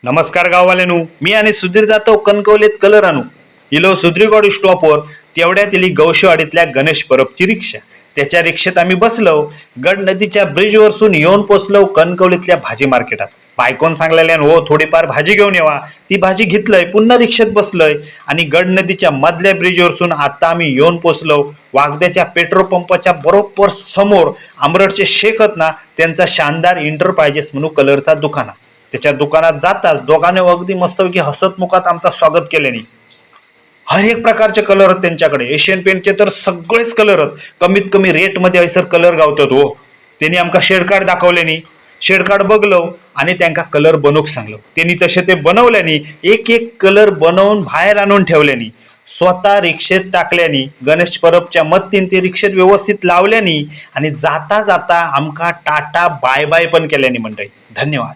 नमस्कार गाववाल्यानू, मी आणि सुधीर जातो कणकवलीत कलर आणू. इलो सुधीरवाडी स्टॉपवर तेवढ्यात इली गवशेवाडीतल्या गणेश परबची रिक्षा. त्याच्या रिक्षेत आम्ही बसलो. गड नदीच्या ब्रिजवरसून येऊन पोचलो कणकवलीतल्या भाजी मार्केटात. बायकोन सांगलेल्यान हो थोडीफार भाजी घेऊन येवा. ती भाजी घेतलंय, पुन्हा रिक्षेत बसलोय आणि गड नदीच्या मधल्या ब्रिजवरसून आता आम्ही येऊन पोचलो वागद्याच्या पेट्रोल पंपाच्या बरोबर समोर आमरडचे शेख आहेत ना, त्यांचा शानदार इंटरप्राइजेस म्हणून कलरचा दुकान. त्याच्या दुकानात जाताच दोघांनी अगदी मस्तपैकी हसतमुखात आमचा स्वागत केल्याने. हर एक प्रकारचे कलर आहेत त्यांच्याकडे. एशियन पेंटचे तर सगळेच कलर आहेत. कमीत कमी रेटमध्ये ऐसर कलर गावतात हो. त्यांनी आमका शेड कार्ड दाखवल्यानी, शेड कार्ड बघलो आणि त्यांना कलर बनवूक सांगलो. त्यांनी तसे ते बनवल्यानी एक एक कलर बनवून बाहेर आणून ठेवल्यानी, स्वतः रिक्षेत टाकल्यानी, गणेश परबच्या मदतीन ते रिक्षेत व्यवस्थित लावल्यानी आणि जाता जाता आमका टाटा बाय बाय पण केल्यानी. मंडळी धन्यवाद.